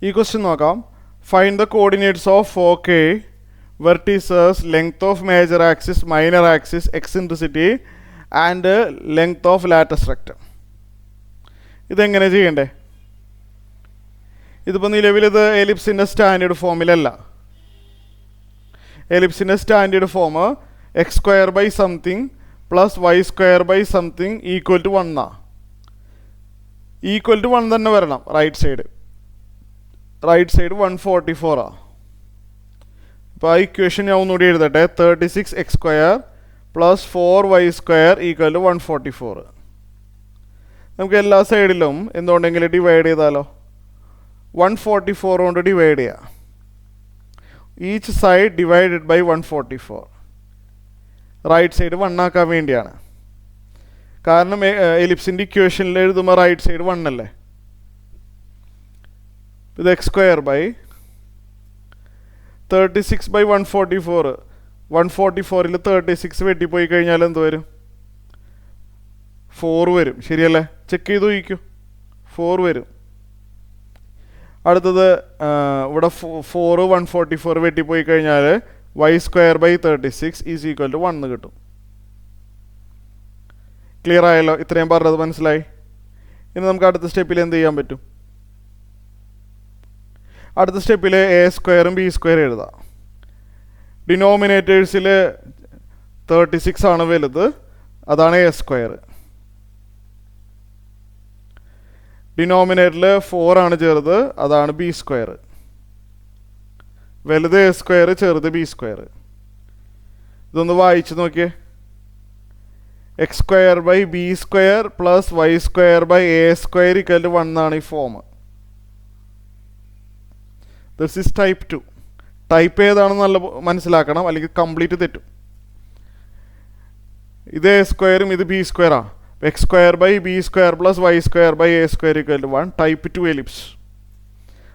ഈ ക്വസ്റ്റ്യൻ നോക്കാം. Find the coordinates of 4K vertices length of major axis, minor axis, eccentricity and length of latus rectum. ഇതെങ്ങനെ ചെയ്യണ്ടേ? ഇതിപ്പോൾ നിലവിൽ ഇത് എലിപ്സിൻ്റെ സ്റ്റാൻഡേർഡ് ഫോമിലല്ല. എലിപ്സിൻ്റെ standard form x square by something plus y square by something equal to 1 ആണ്. Equal to 1 തന്നെ വരണം. റൈറ്റ് സൈഡ് 144 ആണ്. അപ്പോൾ ആ ഇക്വേഷൻ ഞാൻ ഒന്നുകൂടി എഴുതട്ടെ. 36 x square plus 4 y square equal to 144. നമുക്ക് എല്ലാ സൈഡിലും എന്തുകൊണ്ടെങ്കിലും ഡിവൈഡ് ചെയ്താലോ? 144 കൊണ്ട് ഡിവൈഡ് ചെയ്യാം. Each side divided by 144. Right side 1 ആക്കാൻ വേണ്ടിയാണ്. കാരണം എലിപ്സിൻ്റെ ഇക്വേഷനിൽ എഴുതുമ്പോൾ റൈറ്റ് സൈഡ് 1 അല്ലേ. ഇത് എക്സ് സ്ക്വയർ ബൈ 36 ബൈ 144. 144ൽ 36 വെട്ടിപ്പോയി കഴിഞ്ഞാൽ എന്ത് വരും? 4 വരും. ശരിയല്ലേ? ചെക്ക് ചെയ്ത് നോക്കിക്കോ. 4 വരും. അടുത്തത് ഇവിടെ 4 144 വെട്ടിപ്പോയി കഴിഞ്ഞാൽ y square by 36 is equal to 1 കിട്ടും. ക്ലിയർ ആയല്ലോ? ഇത്രയും പറഞ്ഞത് മനസ്സിലായി? ഇനി നമുക്ക് അടുത്ത സ്റ്റെപ്പിൽ എന്ത് ചെയ്യാൻ പറ്റും? അടുത്ത സ്റ്റെപ്പിൽ എ സ്ക്വയറും ബി സ്ക്വയർ എഴുതാം. ഡിനോമിനേറ്റേഴ്സിൽ 36 ആണ് വലുത്, അതാണ് എ സ്ക്വയർ. ഡിനോമിനേറ്ററിൽ 4 ആണ് ചെറുത്, അതാണ് ബി സ്ക്വയർ. വലുത് എ സ്ക്വയർ, ചെറുത് ബി സ്ക്വയർ. ഇതൊന്ന് വായിച്ച് നോക്കിയേ. X square by b square plus y square by a square equal to 1 ആണ് ഈ form. This is type 2. Type ഏതാണെന്ന് നല്ല മനസ്സിലാക്കണം, അല്ലെങ്കിൽ കംപ്ലീറ്റ് തെറ്റും. ഇത് എ സ്ക്വയറും ഇത് ബി സ്ക്വയറാണ്. X square by b square plus y square by a square equal to 1. Type 2 ellipse.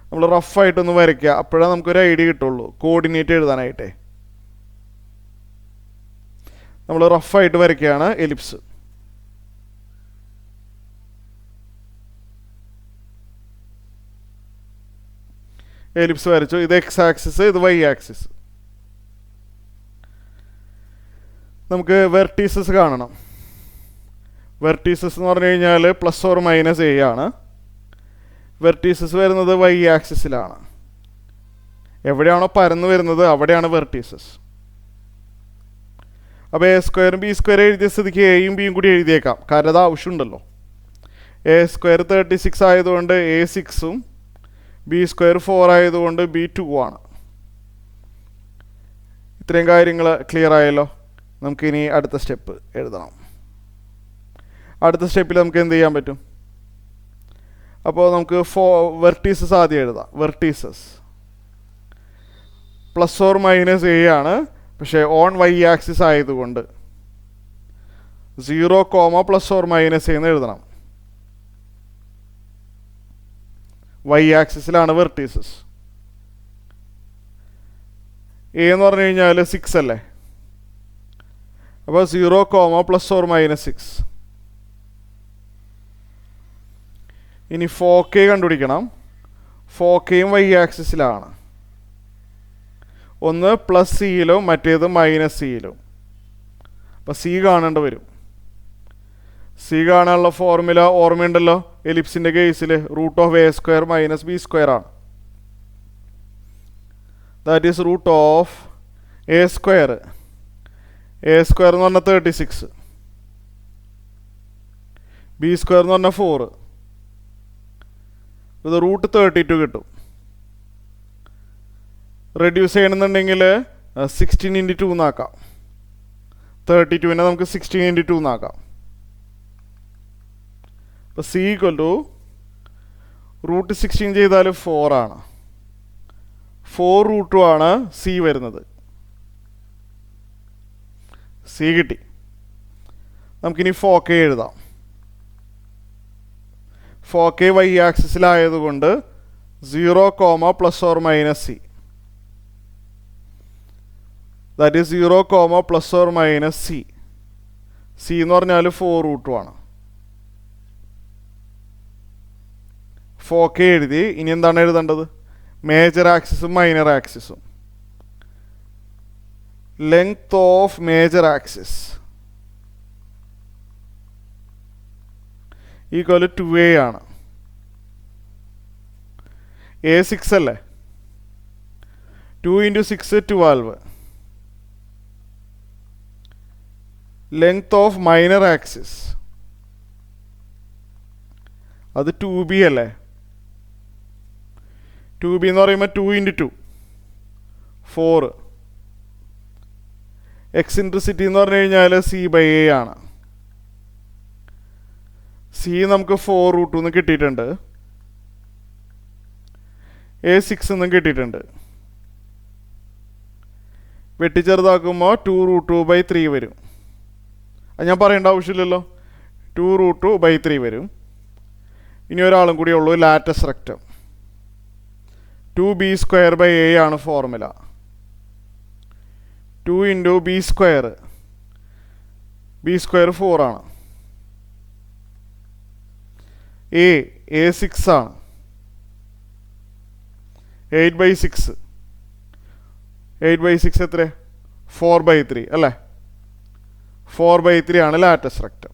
നമ്മൾ റഫായിട്ടൊന്ന് വരയ്ക്കുക, അപ്പോഴേ നമുക്കൊരു ഐഡിയ കിട്ടുള്ളൂ കോർഡിനേറ്റ് എഴുതാനായിട്ടേ. നമ്മൾ റഫായിട്ട് വരയ്ക്കുകയാണ് എലിപ്സ്. എലിപ്സ് വരച്ചു. ഇത് എക്സ് ആക്സിസ്, ഇത് വൈ ആക്സിസ്. നമുക്ക് വെർട്ടീസസ് കാണണം. വെർട്ടീസസ് എന്ന് പറഞ്ഞു കഴിഞ്ഞാൽ പ്ലസ് ഓർ മൈനസ് എ ആണ്. വെർട്ടീസസ് വരുന്നത് വൈ ആക്സിസിലാണ്. എവിടെയാണോ പരന്ന് വരുന്നത് അവിടെയാണ് വെർട്ടീസസ്. അപ്പോൾ എ സ്ക്വയറും ബി സ്ക്വയർ എഴുതിയ സ്ഥിതിക്ക് എയും ബിയും കൂടി എഴുതിയേക്കാം, കാരണം അത് ആവശ്യമുണ്ടല്ലോ. എ സ്ക്വയർ 36 ആയതുകൊണ്ട് എ 6ഉം ബി സ്ക്വയർ 4 ആയതുകൊണ്ട് ബി 2 ആണ്. ഇത്രയും കാര്യങ്ങൾ ക്ലിയർ ആയല്ലോ. നമുക്കിനി അടുത്ത സ്റ്റെപ്പ് എഴുതണം. അടുത്ത സ്റ്റെപ്പിൽ നമുക്ക് എന്ത് ചെയ്യാൻ പറ്റും? അപ്പോൾ നമുക്ക് വെർട്ടീസസ് ആദ്യം എഴുതാം. Vertices plus or minus A ആണ്, പക്ഷേ ഓൺ വൈ ആക്സിസ് ആയതുകൊണ്ട് 0, പ്ലസ് ഓർ മൈനസ് എന്ന് എഴുതണം. Y ആക്സിസിലാണ് vertices. എ എന്ന് പറഞ്ഞു കഴിഞ്ഞാൽ 6 അല്ലേ. അപ്പോൾ 0, പ്ലസ് ഓർ മൈനസ് 6. ഇനി 4K കണ്ടുപിടിക്കണം. 4Kയും വൈ ആക്സിസിലാണ്. ഒന്ന് പ്ലസ് സിയിലും മറ്റേത് മൈനസ് സിയിലും. അപ്പോൾ സി കാണേണ്ടി വരും. സി കാണാനുള്ള ഫോർമുല ഓർമ്മയുണ്ടല്ലോ എലിപ്സിൻ്റെ കേസിൽ. Root of a square minus b square ആണ്. That is root of a square. A square എന്ന് പറഞ്ഞാൽ 36, ബി സ്ക്വയർ എന്ന് പറഞ്ഞാൽ 4. ഇത് റൂട്ട് 32 കിട്ടും. റെഡ്യൂസ് ചെയ്യണമെന്നുണ്ടെങ്കിൽ 16 × 2 എന്നാക്കാം. 32നെ നമുക്ക് 16 × 2 എന്നാക്കാം. അപ്പോൾ സി ഈക്വൽ ടു റൂട്ട് 16 ചെയ്താൽ 4 ആണ്. 4 റൂട്ട് 2 ആണ് സി വരുന്നത്. സി കിട്ടി. നമുക്കിനി 4K എഴുതാം. 4K വൈ ആക്സിസിലായതുകൊണ്ട് 0, plus or minus c. That is 0, plus or minus c. C എന്ന് പറഞ്ഞാൽ 4 റൂട്ട് 2 ആണ്. 4K എഴുതി. ഇനി എന്താണ് എഴുതേണ്ടത്? മേജർ ആക്സിസും മൈനർ ആക്സിസും. Length of major axis equal 2a ആണ്. a 6 അല്ലേ? 2 × 6 12. ലെങ്ത് ഓഫ് മൈനർ ആക്സിസ് അത് 2b അല്ലേ? 2b എന്ന് പറയുമ്പോൾ 2 × 2 4. എക്സിൻട്രിസിറ്റി എന്ന് പറഞ്ഞു കഴിഞ്ഞാൽ c/a ആണ്. c നമുക്ക് 4√2 എന്ന് കിട്ടിയിട്ടുണ്ട്. a 6 എന്നും കിട്ടിയിട്ടുണ്ട്. വെട്ടിച്ചെറുതാക്കുമ്പോൾ 2√2/3 വരും. അത് ഞാൻ പറയേണ്ട ആവശ്യമില്ലല്ലോ. 2√2/3 വരും. ഇനി ഒരാളും കൂടി ഉള്ളൂ, ലാറ്റസ് റെക്റ്റം. 2b²/a ആണ് ഫോർമുല. 2 × b². b² 4 ആണ്. a 6 ആണ്. 8/6. 8/6 എത്ര? 4/3 അല്ലേ? 4/3 ആണ് ലാറ്റസ് റെക്റ്റം.